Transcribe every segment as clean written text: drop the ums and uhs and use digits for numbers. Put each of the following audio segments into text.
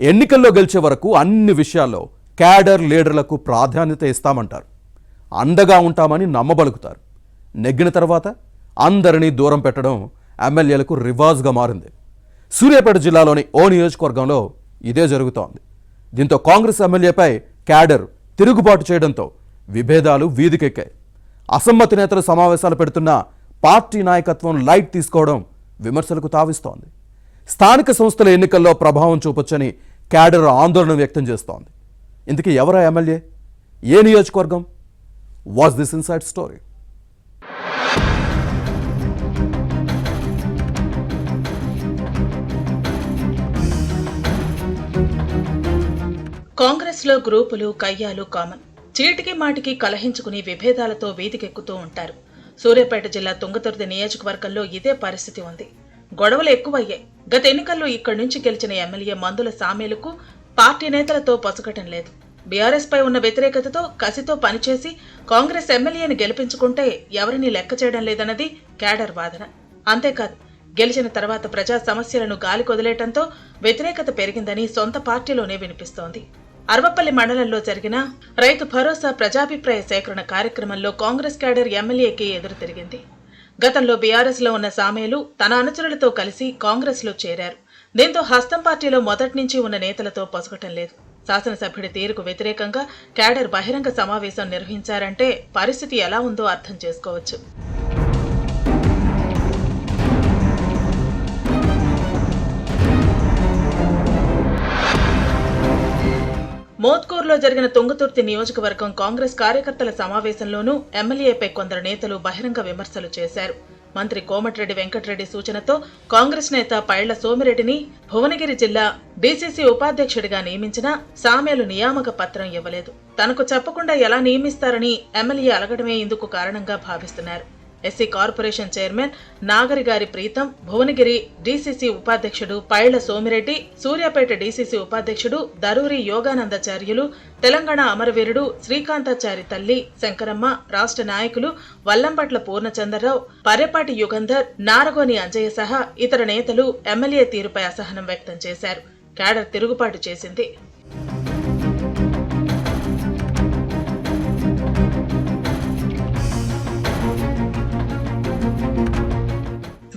ఎన్నికల్లో గెలిచే వరకు అన్ని విషయాల్లో క్యాడర్ లీడర్లకు ప్రాధాన్యత ఇస్తామంటారు. అండగా ఉంటామని నమ్మబలుకుతారు. నెగ్గిన తర్వాత అందరినీ దూరం పెట్టడం ఎమ్మెల్యేలకు రివాజ్గా మారింది. సూర్యాపేట జిల్లాలోని ఓ నియోజకవర్గంలో ఇదే జరుగుతోంది. దీంతో కాంగ్రెస్ ఎమ్మెల్యేపై క్యాడర్ తిరుగుబాటు చేయడంతో విభేదాలు వీధికెక్కాయి. అసమ్మతి నేతలు సమావేశాలు పెడుతున్న పార్టీ నాయకత్వం లైట్ తీసుకోవడం విమర్శలకు తావిస్తోంది. స్థానిక సంస్థల ఎన్నికల్లో ప్రభావం చూపొచ్చని క్యాడర్ ఆందోళన వ్యక్తం చేస్తోంది. ఇందుకు ఎవరా ఎమ్మెల్యే, ఏ నియోజకవర్గం? What's this inside story? Congress లో గ్రూపులు కయ్యాలు కామన్. చీటికి మాటికి కలహించుకుని విభేదాలతో వీధికెక్కుతూ ఉంటారు. సూర్యాపేట జిల్లా తుంగతుర్తి నియోజకవర్గంలో ఇదే పరిస్థితి ఉంది. గొడవలు ఎక్కువయ్యాయి. గత ఎన్నికల్లో ఇక్కడి నుంచి గెలిచిన ఎమ్మెల్యే మందుల సామేలకు పార్టీ నేతలతో పొసగటం లేదు. బీఆర్ఎస్ పై ఉన్న వ్యతిరేకతతో కసితో పనిచేసి కాంగ్రెస్ ఎమ్మెల్యేని గెలిపించుకుంటే ఎవరిని లెక్క చేయడం లేదన్నది క్యాడర్ వాదన. అంతేకాదు, గెలిచిన తర్వాత ప్రజా సమస్యలను గాలికొదిలేయటంతో వ్యతిరేకత పెరిగిందని సొంత పార్టీలోనే వినిపిస్తోంది. అర్వపల్లి మండలంలో జరిగిన రైతు భరోసా ప్రజాభిప్రాయ సేకరణ కార్యక్రమంలో కాంగ్రెస్ క్యాడర్ ఎమ్మెల్యేకి ఎదురు తిరిగింది. గతంలో బీఆర్ఎస్ లో ఉన్న సామేలు తన అనుచరులతో కలిసి కాంగ్రెస్ లో చేరారు. దీంతో హస్తం పార్టీలో మొదటి నుంచి ఉన్న నేతలతో పొసగటం లేదు. శాసనసభ్యుడి తీరుకు వ్యతిరేకంగా క్యాడర్ బహిరంగ సమావేశం నిర్వహించారంటే పరిస్థితి ఎలా ఉందో అర్థం చేసుకోవచ్చు. మోత్కూరులో జరిగిన తుంగతుర్తి నియోజకవర్గం కాంగ్రెస్ కార్యకర్తల సమావేశంలోనూ ఎమ్మెల్యేపై కొందరు నేతలు బహిరంగ విమర్శలు చేశారు. మంత్రి కోమటిరెడ్డి వెంకటరెడ్డి సూచనతో కాంగ్రెస్ నేత పైళ్ల సోమిరెడ్డిని భువనగిరి జిల్లా డీసీసీ ఉపాధ్యక్షుడిగా నియమించినా సామేలు నియామక పత్రం ఇవ్వలేదు. తనకు చెప్పకుండా ఎలా నియమిస్తారని ఎమ్మెల్యే అలగడమే ఇందుకు కారణంగా భావిస్తున్నారు. SC corporation chairman Nagarigari Preetham, Bhuvanagiri DCC ఉపాధ్యక్షుడు పైళ్ల సోమిరెడ్డి, సూర్యాపేట డీసీసీ ఉపాధ్యక్షుడు దరూరి యోగానందాచార్యులు, తెలంగాణ అమరవీరుడు శ్రీకాంతాచారి తల్లి శంకరమ్మ, రాష్ట్ర నాయకులు వల్లంపట్ల పూర్ణచంద్రరావు, పర్యపాటి యుగంధర్, నారగోని అంజయ్య సహా ఇతర నేతలు ఎమ్మెల్యే తీరుపై అసహనం వ్యక్తం చేశారు. క్యాడర్ తిరుగుబాటు చేసింది.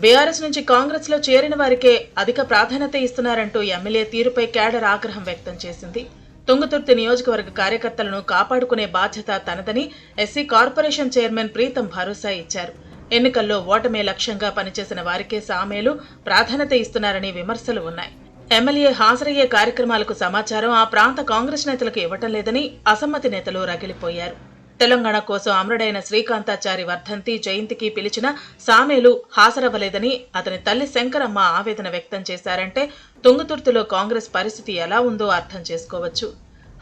బీఆర్ఎస్ నుంచి కాంగ్రెస్ లో చేరిన వారికే అధిక ప్రాధాన్యత ఇస్తున్నారంటూ ఎమ్మెల్యే తీరుపై క్యాడర్ ఆగ్రహం వ్యక్తం చేసింది. తుంగతుర్తి నియోజకవర్గ కార్యకర్తలను కాపాడుకునే బాధ్యత తనదని ఎస్సీ కార్పొరేషన్ చైర్మన్ ప్రీతం భరోసా ఇచ్చారు. ఎన్నికల్లో ఓటమే లక్ష్యంగా పనిచేసిన వారికే సామేలు ప్రాధాన్యత ఇస్తున్నారని విమర్శలు ఉన్నాయి. ఎమ్మెల్యే హాజరయ్యే కార్యక్రమాలకు సమాచారం ఆ ప్రాంత కాంగ్రెస్ నేతలకు ఇవ్వటం లేదని అసమ్మతి నేతలు రగిలిపోయారు. తెలంగాణ కోసం అమరుడైన శ్రీకాంతాచారి వర్ధంతి జయంతికి పిలిచిన సామేలు హాజరవ్వలేదని అతని తల్లి శంకరమ్మ ఆవేదన వ్యక్తం చేశారంటే తుంగతుర్తిలో కాంగ్రెస్ పరిస్థితి ఎలా ఉందో అర్థం చేసుకోవచ్చు.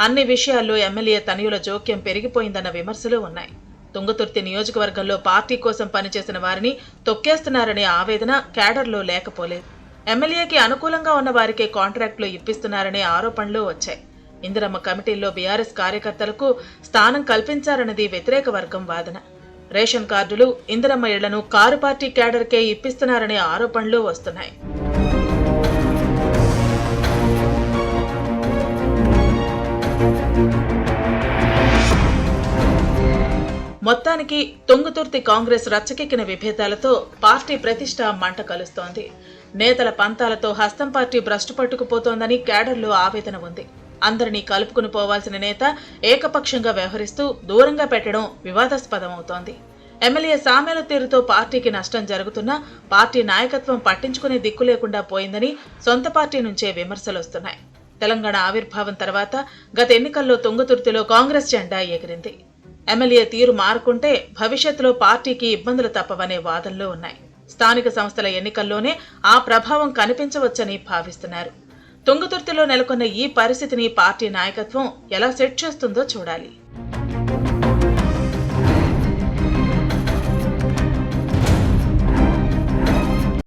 అన్ని విషయాల్లో ఎమ్మెల్యే తనయుల జోక్యం పెరిగిపోయిందన్న విమర్శలు ఉన్నాయి. తుంగతుర్తి నియోజకవర్గంలో పార్టీ కోసం పనిచేసిన వారిని తొక్కేస్తున్నారనే ఆవేదన క్యాడర్లో లేకపోలేదు. ఎమ్మెల్యేకి అనుకూలంగా ఉన్న వారికే కాంట్రాక్టులు ఇప్పిస్తున్నారనే ఆరోపణలు వచ్చాయి. ఇందిరమ్మ కమిటీల్లో బీఆర్ఎస్ కార్యకర్తలకు స్థానం కల్పించారన్నది వ్యతిరేక వర్గం వాదన. రేషన్ కార్డులు, ఇందిరమ్మ ఇళ్లను కారు పార్టీ క్యాడర్కే ఇప్పిస్తున్నారనే ఆరోపణలు వస్తున్నాయి. మొత్తానికి తుంగతుర్తి కాంగ్రెస్ రచ్చకెక్కిన విభేదాలతో పార్టీ ప్రతిష్ట మంట కలుస్తోంది. నేతల పంతాలతో హస్తం పార్టీ భ్రష్టు పట్టుకుపోతోందని క్యాడర్లో ఆవేదన ఉంది. అందరినీ కలుపుకుని పోవాల్సిన నేత ఏకపక్షంగా వ్యవహరిస్తూ దూరంగా పెట్టడం వివాదాస్పదమవుతోంది. ఎమ్మెల్యే సామేల తీరుతో పార్టీకి నష్టం జరుగుతున్నా పార్టీ నాయకత్వం పట్టించుకునే దిక్కు లేకుండా పోయిందని సొంత పార్టీ నుంచే విమర్శలొస్తున్నాయి. తెలంగాణ ఆవిర్భావం తర్వాత గత ఎన్నికల్లో తుంగతుర్తిలో కాంగ్రెస్ జెండా ఎగిరింది. ఎమ్మెల్యే తీరు మారుకుంటే భవిష్యత్తులో పార్టీకి ఇబ్బందులు తప్పవనే వాదనలు ఉన్నాయి. స్థానిక సంస్థల ఎన్నికల్లోనే ఆ ప్రభావం కనిపించవచ్చని భావిస్తున్నారు. తుంగతుర్తిలో నెలకొన్న ఈ పరిస్థితిని పార్టీ నాయకత్వం ఎలా సెట్ చేస్తుందో చూడాలి.